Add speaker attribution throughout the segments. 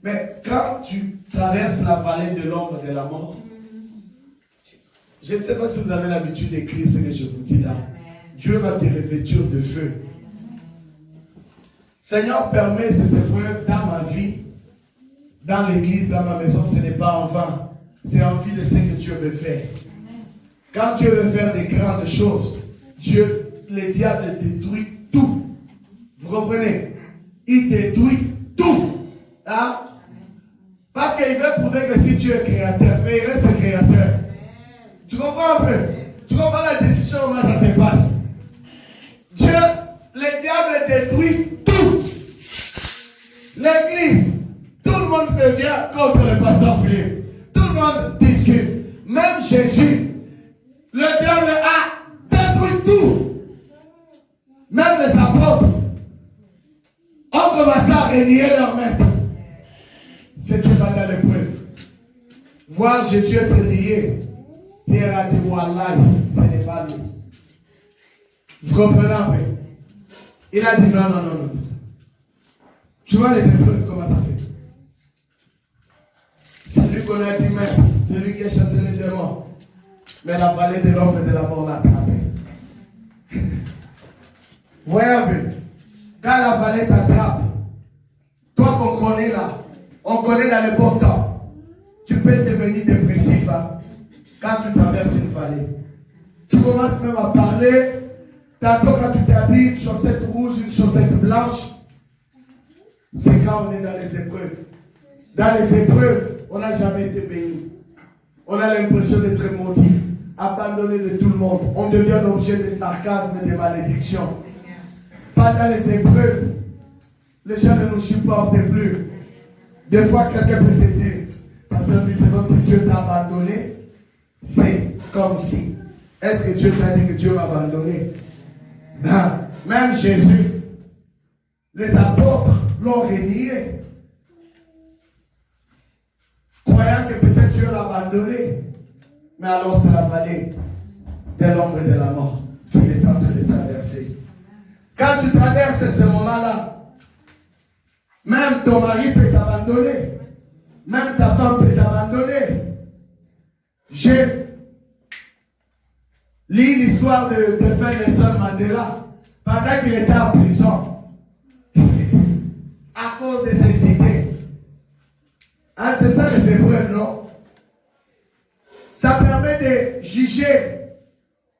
Speaker 1: Mais quand tu traverses la vallée de l'ombre de la mort, je ne sais pas si vous avez l'habitude d'écrire ce que je vous dis là. Dieu va te revêtir de feu. Seigneur, permet ces épreuves dans ma vie, dans l'église, dans ma maison, ce n'est pas en vain. C'est en vue de ce que Dieu veut faire. Quand Dieu veut faire des grandes choses, le diable détruit tout. Vous comprenez? Il détruit tout. Hein? Parce qu'il veut prouver que si Dieu est créateur, mais il reste créateur. Tu comprends un peu? Tu comprends la discussion, comment ça se passe? Dieu, le diable détruit tout. L'église, tout le monde revient contre le pasteur Philippe. Tout le monde discute. Même Jésus, le diable a détruit tout. Même les apôtres ont commencé à renier leur maître. C'était pendant l'épreuve. Voir Jésus être lié. Pierre a dit, Wallah, ce n'est pas lui. Vous comprenez un peu? Il a dit, non. Tu vois les épreuves, comment ça fait? C'est lui qu'on a dit, mais c'est lui qui a chassé les démons. Mais la vallée de l'ombre et de la mort l'a attrapé. Voyez un peu. Quand la vallée t'attrape, toi qu'on connaît là, on connaît dans le bon temps, tu peux devenir dépressif hein, quand tu traverses une vallée. Tu commences même à parler. Tantôt quand tu t'habilles, une chaussette rouge, une chaussette blanche, c'est quand on est dans les épreuves. Dans les épreuves, on n'a jamais été béni. On a l'impression d'être maudit, abandonné de tout le monde. On devient l'objet de sarcasme et de malédiction. Pendant les épreuves, les gens ne nous supportent plus. Des fois, quelqu'un peut te dire, parce que c'est comme si Dieu t'a abandonné. C'est comme si. Est-ce que Dieu t'a dit que Dieu m'a abandonné? Non. Même Jésus, les apôtres l'ont renié. Croyant que peut-être Dieu l'a abandonné. Mais alors c'est la vallée de l'ombre et de la mort qu'il est en train de traverser. Quand tu traverses ce moment-là, même ton mari peut t'abandonner. Même ta femme peut t'abandonner. J'ai lu l'histoire de frère Nelson Mandela pendant qu'il était en prison à cause de ses idées. Ah, c'est ça les épreuves, non? Ça permet de juger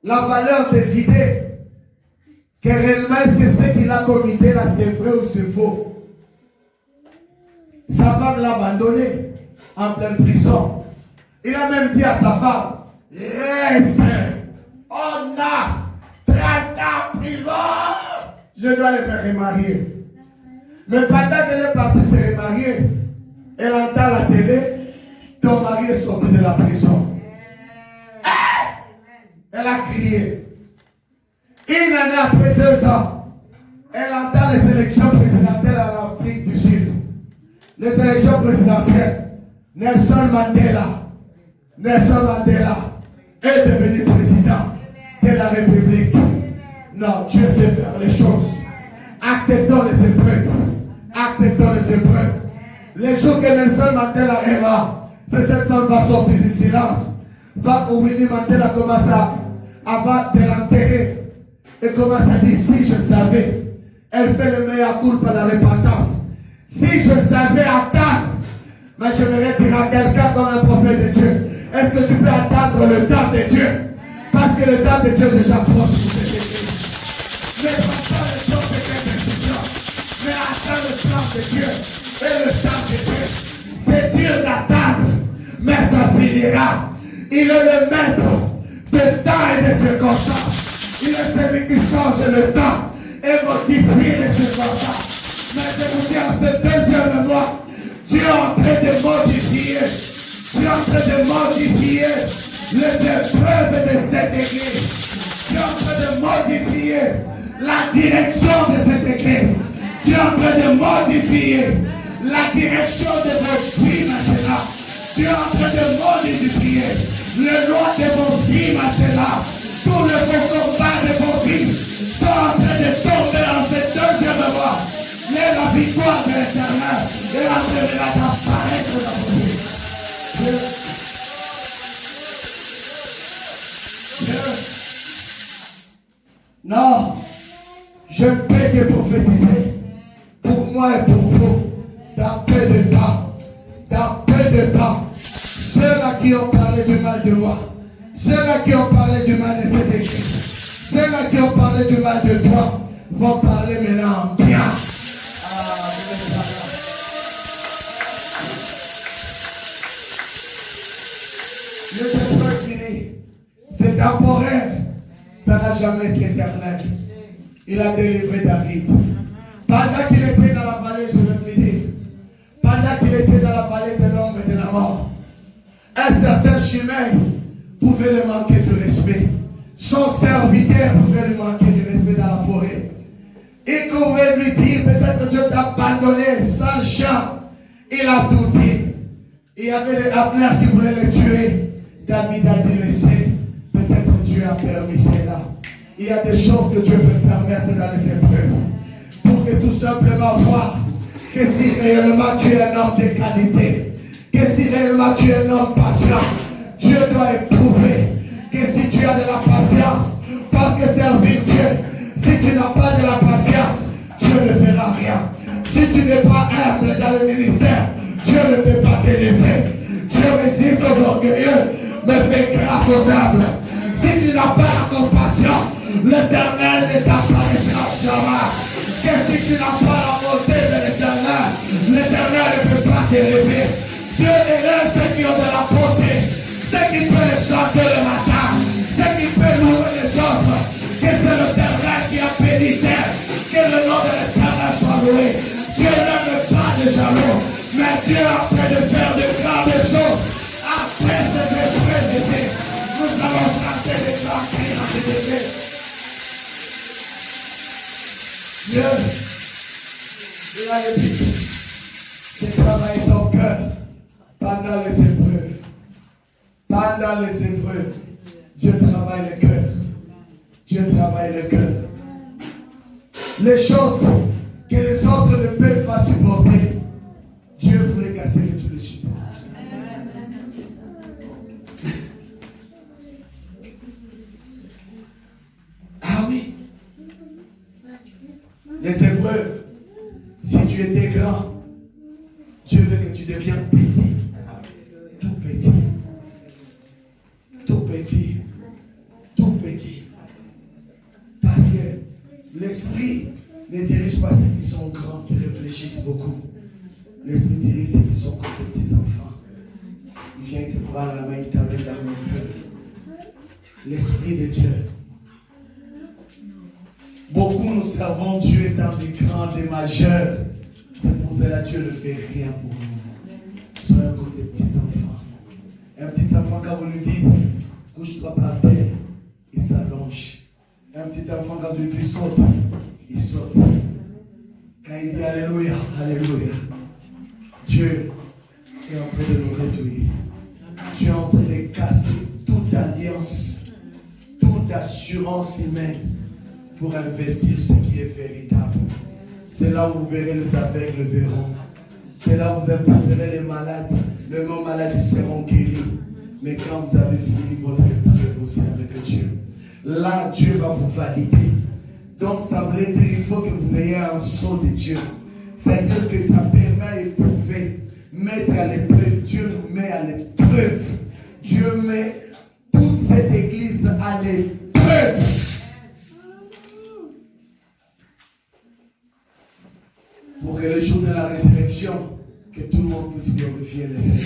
Speaker 1: la valeur des idées. Que réellement, est-ce que ce qu'il a comme idée là, c'est vrai ou c'est faux? Sa femme l'a abandonné en pleine prison. Il a même dit à sa femme, reste, on a 30 ans en prison, je dois me remarier. Mais pendant qu'elle est partie se remarier, elle entend la télé, ton mari est sorti de la prison. Elle a crié. Une année après 2 ans, elle entend les élections présidentielles en Afrique du Sud. Les élections présidentielles. Nelson Mandela est devenu président de la République. Non, Dieu sait faire les choses. Acceptons les épreuves. Les jours que Nelson Mandela est mort, c'est cette femme va sortir du silence. Va où Winnie Mandela commence avant de l'enterrer. Et commence à dire, si je savais, elle fait le meilleur coup par la repentance. Si je savais attendre, mais je vais dire à quelqu'un comme un prophète de Dieu, est-ce que tu peux attendre le temps de Dieu? Parce que le temps de Dieu est déjà proche pour cette église. Ne prends pas le temps de tes décisions, mais attends le temps de Dieu. Et le temps de Dieu, c'est dur d'attendre, mais ça finira. Il est le maître de temps et de circonstances. Il est celui qui change le temps et modifie les circonstances. Mais je vous dis en ce deuxième mois, Dieu est en train de modifier. Dieu est en train de modifier les épreuves de cette église. Dieu est en train de modifier la direction de cette église. Dieu est en train de modifier la direction de vos vies maintenant. Dieu est en train de modifier le loi de vos vies maintenant. Tous les beaux combats de vos vies sont en train de tomber en ce deuxième mois. victoire de l'Éternel et la révélation apparaître dans vos vies. Non, je peux te prophétiser pour moi et pour vous dans peu de temps. Dans peu de temps, ceux-là qui ont parlé du mal de moi, ceux-là qui ont parlé du mal de cette église, ceux-là qui ont parlé du mal de toi, vont parler maintenant bien. Le pétrole fini, c'est temporaire, ça n'a jamais été éternel. Il a délivré David. Pendant qu'il était dans la vallée, je vais finir. Pendant qu'il était dans la vallée de l'ombre et de la mort, un certain Shimei pouvait lui manquer du respect. Son serviteur pouvait lui manquer du respect dans la forêt. Il pouvait lui dire, peut-être que Dieu t'a abandonné, sale champ. Il a tout dit. Il y avait des Abner qui voulaient le tuer. David a dit, laissez. Peut-être que Dieu a permis cela. Il y a des choses que Dieu peut permettre dans les épreuves. Pour que tout simplement voir que si réellement tu es un homme de qualité, que si réellement tu es un homme patient, Dieu doit éprouver que si tu as de la patience, parce que servir Dieu, si tu n'as pas de la patience, Dieu ne fera rien. Si tu n'es pas humble dans le ministère, Dieu ne peut pas t'élever. Dieu résiste aux orgueilleux, mais fait grâce aux humbles. Si tu n'as pas la compassion, l'Éternel ne t'apparaîtra jamais. Que si tu n'as pas la bonté de l'Éternel ne peut pas t'élever. Dieu élève ceux qui ont de la bonté, ceux qui peuvent chanter le matin, ceux qui peuvent louer les autres. Que c'est l'Éternel qui a béni terre. Que le nom de l'Éternel soit loué. Dieu n'aime pas les jaloux, mais Dieu est en train de faire de grandes choses. Après cette épreuve, nous allons chanter des grands cris en cet été. Dieu, il a le but de travailler ton cœur pendant les épreuves. Pendant les épreuves, Dieu travaille le cœur. Dieu travaille le cœur. Les choses que les autres ne peuvent pas supporter, Dieu voulait casser que tu les supportes. Ah oui. Les épreuves, si tu étais grand, Dieu veut que tu deviennes petit. Tout petit. Tout petit. Tout petit. Parce que l'esprit ne dirige pas ceux qui sont grands, qui réfléchissent beaucoup. L'esprit dirige ceux qui sont comme des petits enfants. Il vient te prendre la main, il t'amène dans le feu. L'esprit de Dieu. Beaucoup nous servons Dieu étant des grands, des majeurs. C'est pour cela que Dieu ne fait rien pour nous. Soyons comme des petits enfants. Un petit enfant, quand vous lui dites, couche-toi par terre, il s'allonge. Un petit enfant, quand vous lui dites, saute, il saute. Quand il dit Alléluia, Alléluia, Dieu est en train de nous réduire. Dieu est en train de casser toute alliance, toute assurance humaine pour investir ce qui est véritable. C'est là où vous verrez les aveugles verront. C'est là où vous imposerez les malades. Les non malades seront guéris. Mais quand vous avez fini votre épreuve aussi avec Dieu, là Dieu va vous valider. Donc ça veut dire qu'il faut que vous ayez un sceau de Dieu. C'est-à-dire que ça permet d'éprouver, mettre à l'épreuve. Dieu nous met à l'épreuve. Dieu met toute cette église à l'épreuve. Pour que le jour de la résurrection, que tout le monde puisse glorifier le Seigneur.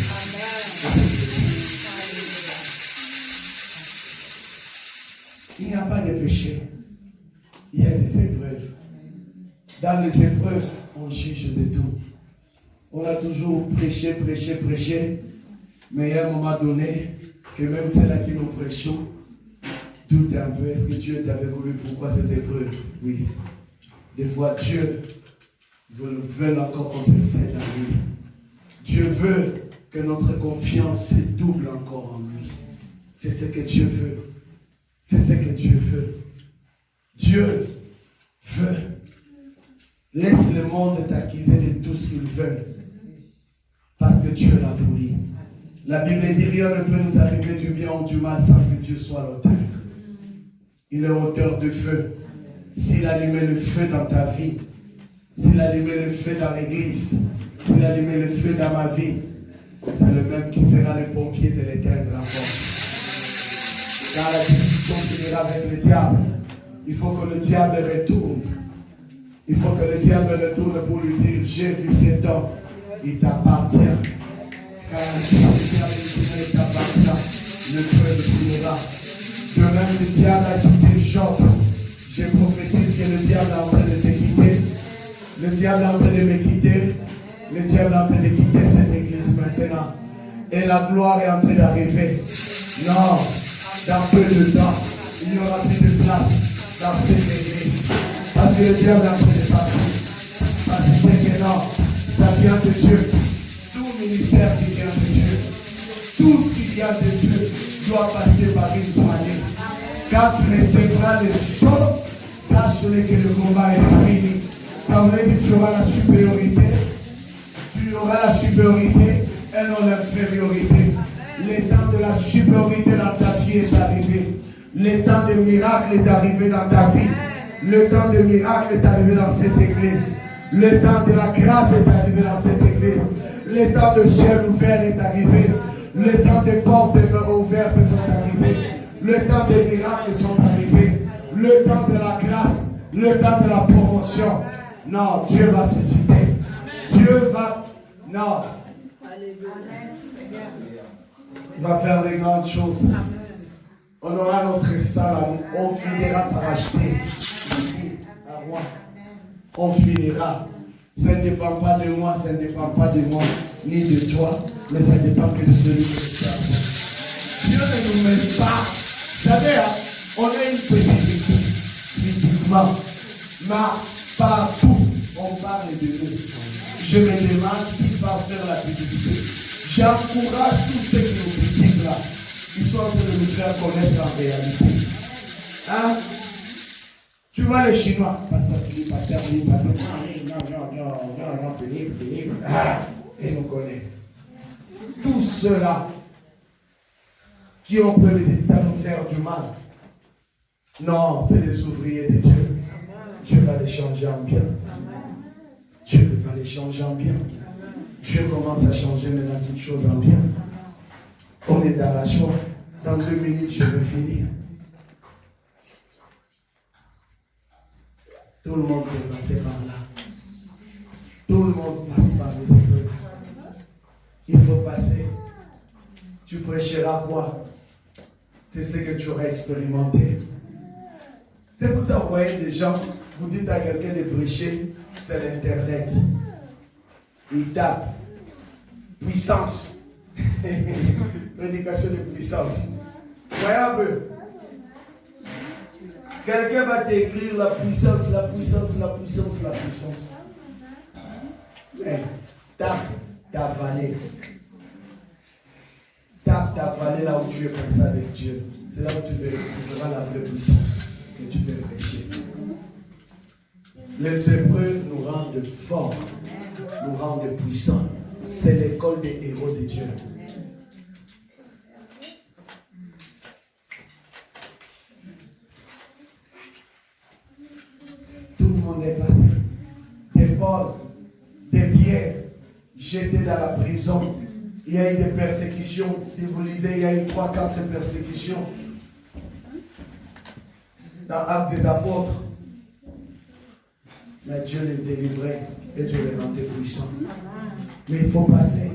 Speaker 1: Il n'y a pas de péché. Il y a des épreuves. Dans les épreuves, on juge de tout. On a toujours prêché. Mais il y a un moment donné, que même ceux-là qui nous prêchons, doutent un peu. Est-ce que Dieu t'avait voulu? Pourquoi ces épreuves? Oui. Des fois, Dieu veut encore qu'on se scelle en lui. Dieu veut que notre confiance se double encore en lui. C'est ce que Dieu veut. C'est ce que Dieu veut. Dieu veut Laisse le monde t'accuser de tout ce qu'ils veulent. Parce que Dieu l'a voulu. La Bible dit rien ne peut nous arriver du bien ou du mal sans que Dieu soit l'auteur. Il est auteur de feu. S'il allumait le feu dans ta vie, s'il allumait le feu dans l'église, s'il allumait le feu dans ma vie, c'est le même qui sera le pompier de l'éteindre encore. Quand la discussion finira avec le diable, il faut que le diable retourne. Il faut que le diable retourne pour lui dire, j'ai vu cet homme, il t'appartient. Quand le diable t'appartient, le feu le brûlera. De même, le diable a quitté Job. J'ai prophétisé que le diable est en train de te quitter. Le diable est en train de me quitter. Le diable est en train de quitter cette église maintenant. Et la gloire est en train d'arriver. Non, dans peu de temps, il n'y aura plus de place dans cette église. Parce que le diable est en train de partir. Parce que non, ça vient de Dieu. Tout ministère qui vient de Dieu, tout ce qui vient de Dieu doit passer par une poignée. Quand tu recevras le sol, sache-le que le combat est fini. Quand on dit que tu auras la supériorité, tu auras la supériorité et non l'infériorité. Le temps de la supériorité dans ta vie est arrivé. Le temps de miracle est arrivé dans ta vie. Le temps de miracle est arrivé dans cette église. Le temps de la grâce est arrivé dans cette église. Le temps de ciel ouvert est arrivé. Le temps des portes ouvertes sont arrivées. Le temps des miracles sont arrivés. Le temps de la grâce. Le temps de la promotion. Non, Dieu va susciter. Dieu va... Non. Il va faire les grandes choses. On aura notre salle. On finira par acheter ici à Rouen. On finira. Ça ne dépend pas de moi, ça ne dépend pas de moi, ni de toi, mais ça dépend que de celui qui est là. Dieu ne nous met pas. Vous savez, on est une petite église, physiquement, mais partout, on parle de nous. Je me demande qui va faire la publicité. J'encourage tous ceux qui nous critiquent là. Ils sont en train de nous faire connaître en réalité. Hein? Tu vois les Chinois, pasteur Philippe, pasteur Philippe, pasteur Philippe. Ah, ils nous connaissent. Tous ceux-là qui ont peur de nous faire du mal. Non, c'est les ouvriers de Dieu. Dieu va les changer en bien. Dieu va les changer en bien. Dieu commence à changer maintenant toutes choses en bien. On est dans la joie. Dans 2 minutes, je vais finir. Tout le monde peut passer par là. Tout le monde passe par les épreuves. Il faut passer. Tu prêcheras quoi? C'est ce que tu aurais expérimenté. C'est pour ça que vous voyez des gens, vous dites à quelqu'un de prêcher, c'est l'Internet. Il tape. Puissance. Prédication de puissance. Voyez un peu. Quelqu'un va t'écrire la puissance, la puissance, la puissance, la puissance. Mais tape ta vallée. Tape ta vallée là où tu es passé avec Dieu. C'est là où tu verras la vraie puissance que tu peux prêcher. Les épreuves nous rendent forts, nous rendent puissants. C'est l'école des héros de Dieu. Tout le monde est passé. Des Paul, des Pierre, jetés dans la prison. Il y a eu des persécutions. Si vous lisez, il y a eu 3-4 persécutions. Dans Actes des Apôtres. Mais Dieu les délivrait et Dieu les rendait puissants. Mais il faut passer.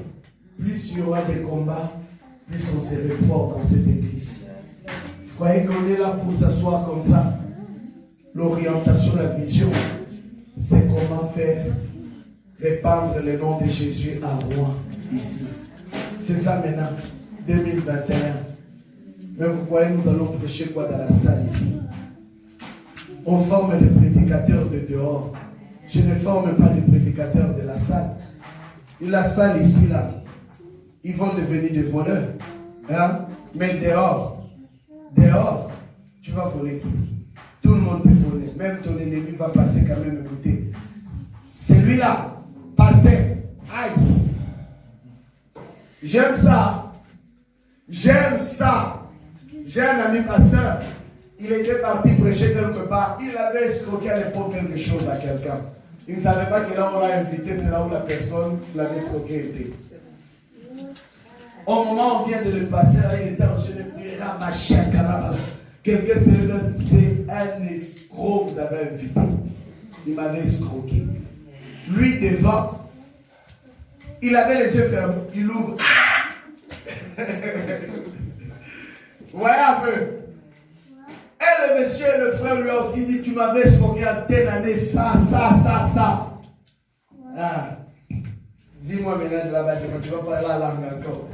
Speaker 1: Plus il y aura des combats, plus on serait fort dans cette église. Vous croyez qu'on est là pour s'asseoir comme ça? L'orientation, la vision, c'est comment faire répandre le nom de Jésus à Rouen, ici. C'est ça maintenant, 2021. Mais vous croyez, nous allons prêcher quoi dans la salle ici? On forme des prédicateurs de dehors. Je ne forme pas des prédicateurs de la salle. Et la salle ici, là, ils vont devenir des voleurs. Hein? Mais dehors, tu vas voler. Tout le monde peut voler. Même ton ennemi va passer quand même écouter. Celui-là, pasteur, aïe. J'aime ça. J'aime ça. J'ai un ami pasteur. Il était parti prêcher quelque part. Il avait escroqué à l'époque quelque chose à quelqu'un. Il ne savait pas que là où on l'a invité, c'est là où la personne l'avait escroqué était. Au moment où on vient de le passer, il était en train de prier. Quelqu'un c'est un escroc que vous avez invité. Il m'avait escroqué. Lui devant, il avait les yeux fermés. Il ouvre. Vous voyez un peu. Et le monsieur et le frère lui ont aussi dit, tu m'avais escroqué en telle année, ça. Ah. Dis-moi maintenant de là-bas, tu vas parler la langue encore.